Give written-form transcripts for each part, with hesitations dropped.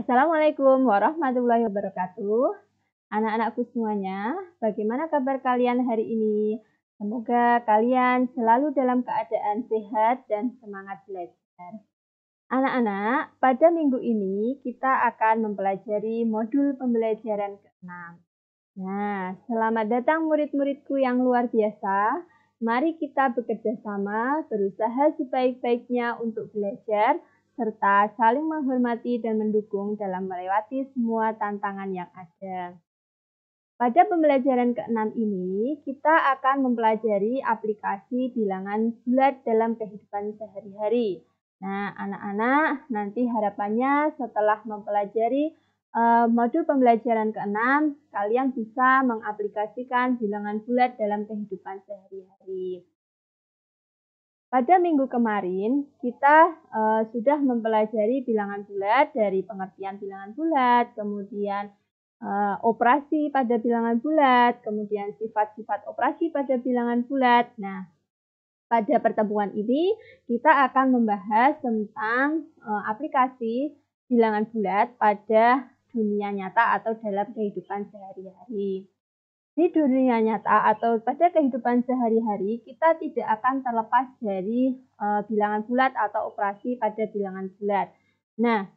Assalamualaikum warahmatullahi wabarakatuh. Anak-anakku semuanya, bagaimana kabar kalian hari ini? Semoga kalian selalu dalam keadaan sehat dan semangat belajar. Anak-anak, pada minggu ini kita akan mempelajari modul pembelajaran ke-6. Nah, selamat datang murid-muridku yang luar biasa. Mari kita bekerja sama, berusaha sebaik-baiknya untuk belajar, serta saling menghormati dan mendukung dalam melewati semua tantangan yang ada. Pada pembelajaran ke-6 ini, kita akan mempelajari aplikasi bilangan bulat dalam kehidupan sehari-hari. Nah, anak-anak, nanti harapannya setelah mempelajari modul pembelajaran ke-6, kalian bisa mengaplikasikan bilangan bulat dalam kehidupan sehari-hari. Pada minggu kemarin, kita sudah mempelajari bilangan bulat dari pengertian bilangan bulat, kemudian operasi pada bilangan bulat, kemudian sifat-sifat operasi pada bilangan bulat. Nah, pada pertemuan ini kita akan membahas tentang aplikasi bilangan bulat pada dunia nyata atau dalam kehidupan sehari-hari. Di dunia nyata atau pada kehidupan sehari-hari, kita tidak akan terlepas dari bilangan bulat atau operasi pada bilangan bulat. Nah,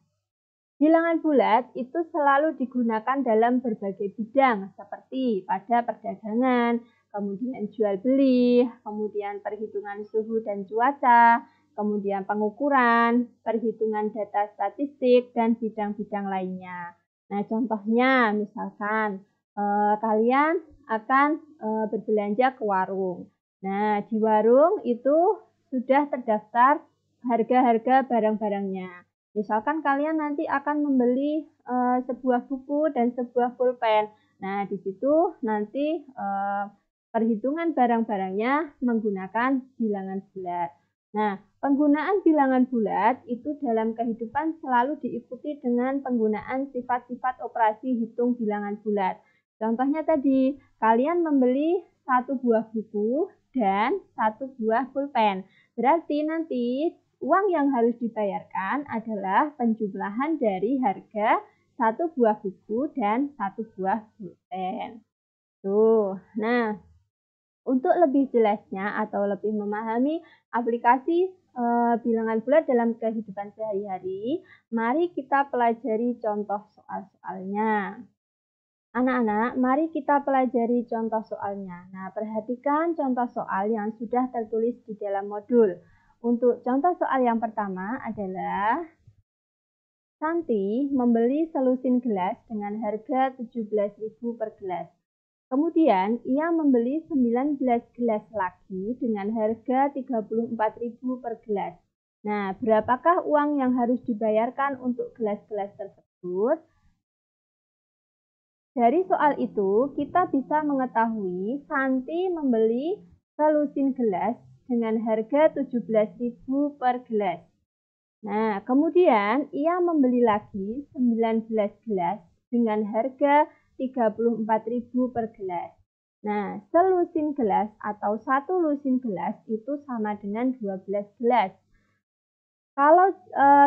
bilangan bulat itu selalu digunakan dalam berbagai bidang seperti pada perdagangan, kemudian jual beli, kemudian perhitungan suhu dan cuaca, kemudian pengukuran, perhitungan data statistik, dan bidang-bidang lainnya. Nah, contohnya misalkan kalian akan berbelanja ke warung. Nah, di warung itu sudah terdaftar harga-harga barang-barangnya. Misalkan kalian nanti akan membeli sebuah buku dan sebuah pulpen. Nah, di situ nanti perhitungan barang-barangnya menggunakan bilangan bulat. Nah, penggunaan bilangan bulat itu dalam kehidupan selalu diikuti dengan penggunaan sifat-sifat operasi hitung bilangan bulat. Contohnya tadi, kalian membeli satu buah buku dan satu buah pulpen. Berarti nanti uang yang harus dibayarkan adalah penjumlahan dari harga satu buah buku dan satu buah pulpen. Tuh, nah untuk lebih jelasnya atau lebih memahami aplikasi bilangan bulat dalam kehidupan sehari-hari, mari kita pelajari contoh soal-soalnya. Anak-anak, mari kita pelajari contoh soalnya. Nah, perhatikan contoh soal yang sudah tertulis di dalam modul. Untuk contoh soal yang pertama adalah Santi membeli selusin gelas dengan harga 17.000 per gelas. Kemudian ia membeli 19 gelas lagi dengan harga 34.000 per gelas. Nah, berapakah uang yang harus dibayarkan untuk gelas-gelas tersebut? Dari soal itu, kita bisa mengetahui Santi membeli selusin gelas dengan harga 17.000 per gelas. Nah, kemudian ia membeli lagi 19 gelas dengan harga 34.000 per gelas. Nah, selusin gelas atau satu lusin gelas itu sama dengan 12 gelas. Kalau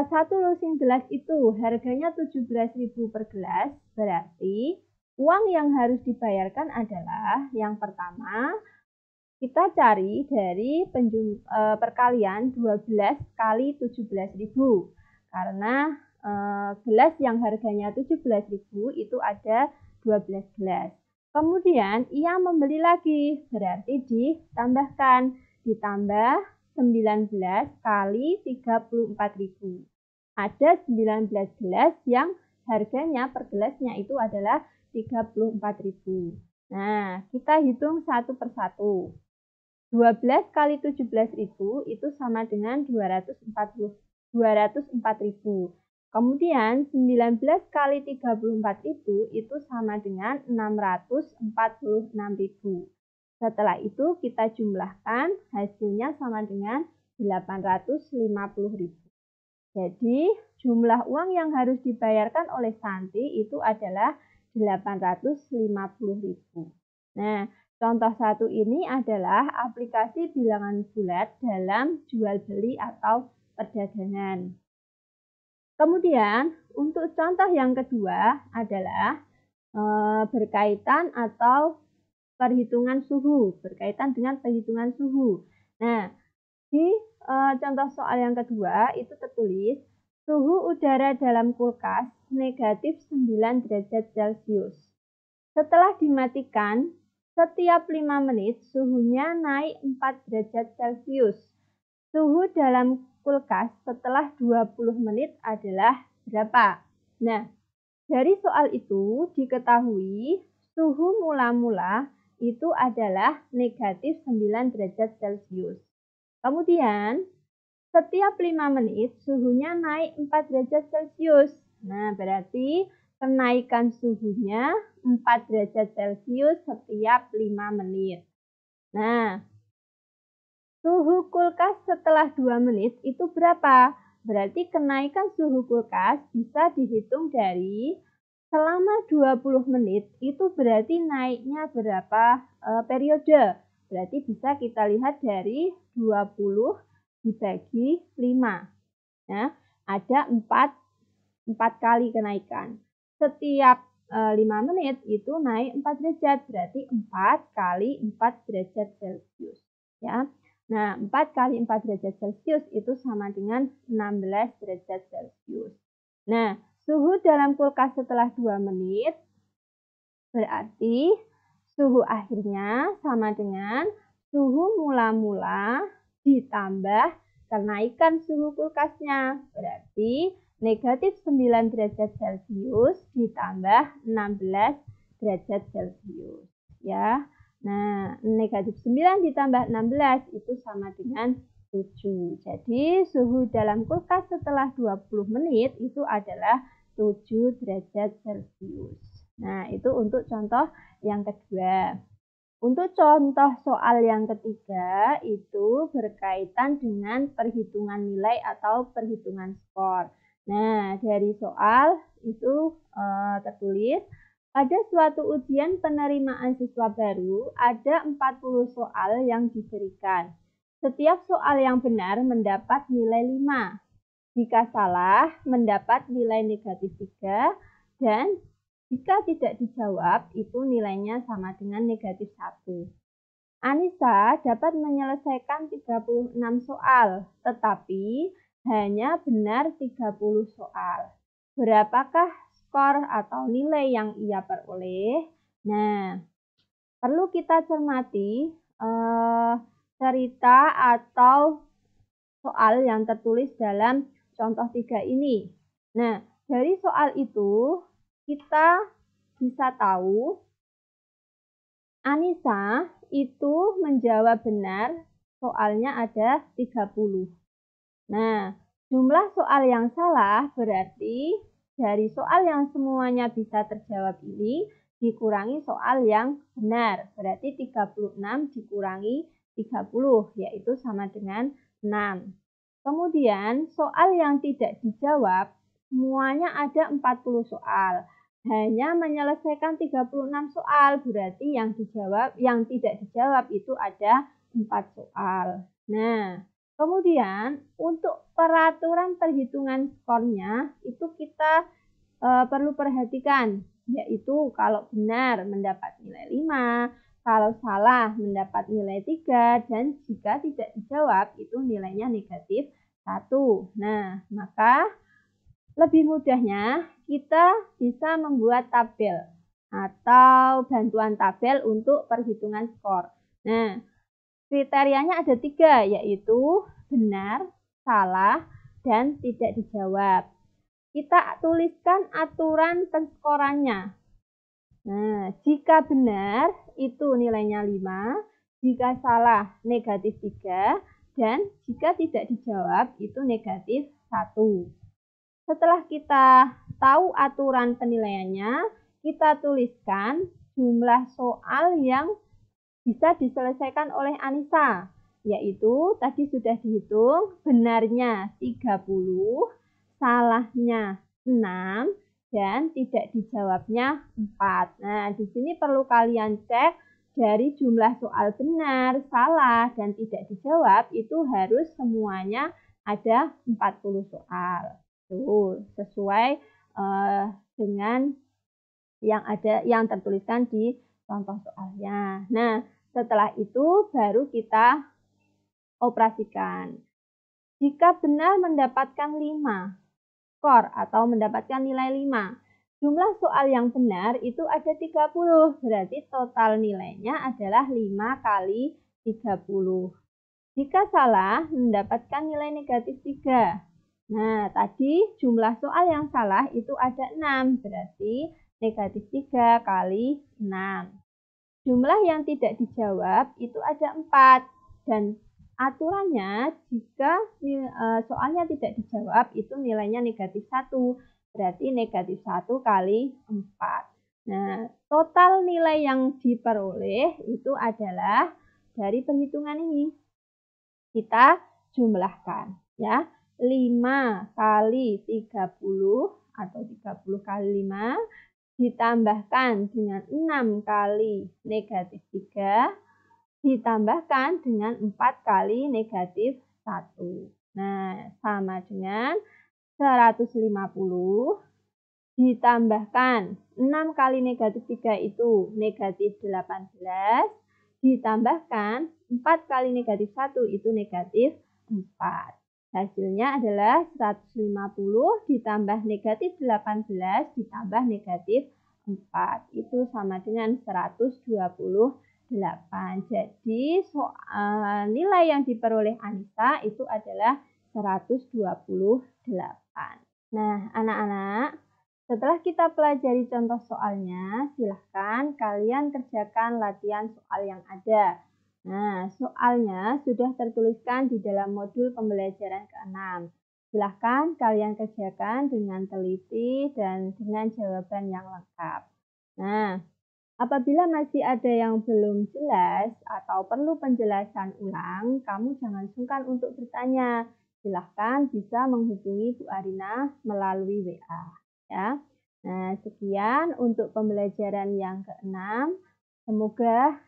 satu lusin gelas itu harganya 17.000 per gelas, berarti uang yang harus dibayarkan adalah yang pertama, kita cari dari perkalian 12 kali 17.000. Karena gelas yang harganya 17.000 itu ada 12 gelas. Kemudian ia membeli lagi, berarti ditambah 19 kali 34.000. Ada 19 gelas yang harganya per gelasnya itu adalah 34.000. Nah, kita hitung satu persatu. 12 kali 17.000 itu sama dengan 204.000. Kemudian 19 kali 34.000 itu sama dengan 646.000. Setelah itu kita jumlahkan, hasilnya sama dengan 850.000. Jadi jumlah uang yang harus dibayarkan oleh Santi itu adalah 850.000. Nah, contoh satu ini adalah aplikasi bilangan bulat dalam jual beli atau perdagangan. Kemudian untuk contoh yang kedua adalah berkaitan atau perhitungan suhu, berkaitan dengan perhitungan suhu. Nah, di contoh soal yang kedua itu tertulis suhu udara dalam kulkas negatif 9 derajat Celcius. Setelah dimatikan, setiap 5 menit suhunya naik 4 derajat Celcius. Suhu dalam kulkas setelah 20 menit adalah berapa? Nah, dari soal itu diketahui suhu mula-mula itu adalah negatif 9 derajat Celcius. Kemudian, setiap 5 menit suhunya naik 4 derajat Celcius. Nah, berarti kenaikan suhunya 4 derajat Celcius setiap 5 menit. Nah, suhu kulkas setelah 2 menit itu berapa? Berarti kenaikan suhu kulkas bisa dihitung dari selama 20 menit itu berarti naiknya berapa periode. Berarti bisa kita lihat dari 20 dibagi 5. Nah, ada 4 kali kenaikan. Setiap 5 menit itu naik 4 derajat, berarti 4 kali 4 derajat Celcius. Ya. Nah, 4 kali 4 derajat Celcius itu sama dengan 16 derajat Celcius. Nah, suhu dalam kulkas setelah 2 menit berarti suhu akhirnya sama dengan suhu mula-mula ditambah kenaikan suhu kulkasnya. Berarti negatif 9 derajat Celcius ditambah 16 derajat Celcius. Ya. Nah, negatif 9 ditambah 16 itu sama dengan 7. Jadi, suhu dalam kulkas setelah 20 menit itu adalah 7 derajat Celcius. Nah, itu untuk contoh yang kedua. Untuk contoh soal yang ketiga itu berkaitan dengan perhitungan nilai atau perhitungan skor. Nah, dari soal itu tertulis pada suatu ujian penerimaan siswa baru, ada 40 soal yang diberikan. Setiap soal yang benar mendapat nilai 5. Jika salah, mendapat nilai negatif 3. Dan jika tidak dijawab, itu nilainya sama dengan negatif 1. Anissa dapat menyelesaikan 36 soal, tetapi hanya benar 30 soal. Berapakah skor atau nilai yang ia peroleh? Nah, perlu kita cermati cerita atau soal yang tertulis dalam contoh 3 ini. Nah, dari soal itu kita bisa tahu Anissa itu menjawab benar soalnya ada 30. Nah, jumlah soal yang salah berarti dari soal yang semuanya bisa terjawab ini dikurangi soal yang benar. Berarti 36 dikurangi 30 yaitu sama dengan 6. Kemudian soal yang tidak dijawab semuanya ada 40 soal. Hanya menyelesaikan 36 soal berarti yang tidak dijawab itu ada 4 soal. Nah, kemudian untuk peraturan perhitungan skornya itu kita perlu perhatikan, yaitu kalau benar mendapat nilai 5, kalau salah mendapat nilai 3, dan jika tidak dijawab itu nilainya negatif 1. Nah, maka lebih mudahnya kita bisa membuat tabel atau bantuan tabel untuk perhitungan skor. Nah, kriterianya ada 3, yaitu benar, salah, dan tidak dijawab. Kita tuliskan aturan penskorannya. Nah, jika benar itu nilainya 5, jika salah negatif 3, dan jika tidak dijawab itu negatif 1. Setelah kita tahu aturan penilaiannya, kita tuliskan jumlah soal yang bisa diselesaikan oleh Anissa, yaitu tadi sudah dihitung benarnya 30, salahnya 6, dan tidak dijawabnya 4. Nah, di sini perlu kalian cek dari jumlah soal benar, salah, dan tidak dijawab itu harus semuanya ada 40 soal. Tuh, sesuai dengan yang tertuliskan di contoh soalnya. Nah, setelah itu baru kita operasikan. Jika benar mendapatkan 5 skor atau mendapatkan nilai 5, jumlah soal yang benar itu ada 30, berarti total nilainya adalah 5 kali 30. Jika salah, mendapatkan nilai negatif 3. Nah, tadi jumlah soal yang salah itu ada 6, berarti negatif 3 kali 6. Jumlah yang tidak dijawab itu ada 4, dan aturannya jika soalnya tidak dijawab itu nilainya negatif 1, berarti negatif 1 kali 4. Nah, total nilai yang diperoleh itu adalah dari perhitungan ini. Kita jumlahkan ya. 5 kali 30 atau 30 kali 5 ditambahkan dengan 6 kali negatif 3 ditambahkan dengan 4 kali negatif 1. Nah, sama dengan 150 ditambahkan 6 kali negatif 3 itu negatif 18 ditambahkan 4 kali negatif 1 itu negatif 4. Hasilnya adalah 150 ditambah negatif 18 ditambah negatif 4. Itu sama dengan 128. Jadi nilai yang diperoleh Anissa itu adalah 128. Nah, anak-anak, setelah kita pelajari contoh soalnya, silahkan kalian kerjakan latihan soal yang ada. Nah, soalnya sudah tertuliskan di dalam modul pembelajaran ke-6. Silahkan kalian kerjakan dengan teliti dan dengan jawaban yang lengkap. Nah, apabila masih ada yang belum jelas atau perlu penjelasan ulang, kamu jangan sungkan untuk bertanya. Silahkan bisa menghubungi Bu Arina melalui WA. Ya. Nah, sekian untuk pembelajaran yang ke-6. Semoga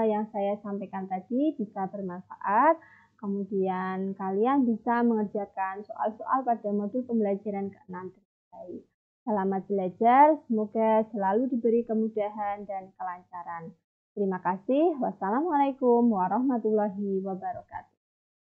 yang saya sampaikan tadi bisa bermanfaat. Kemudian kalian bisa mengerjakan soal-soal pada modul pembelajaran ke-6 terbaik. Selamat belajar, semoga selalu diberi kemudahan dan kelancaran. Terima kasih. Wassalamualaikum warahmatullahi wabarakatuh.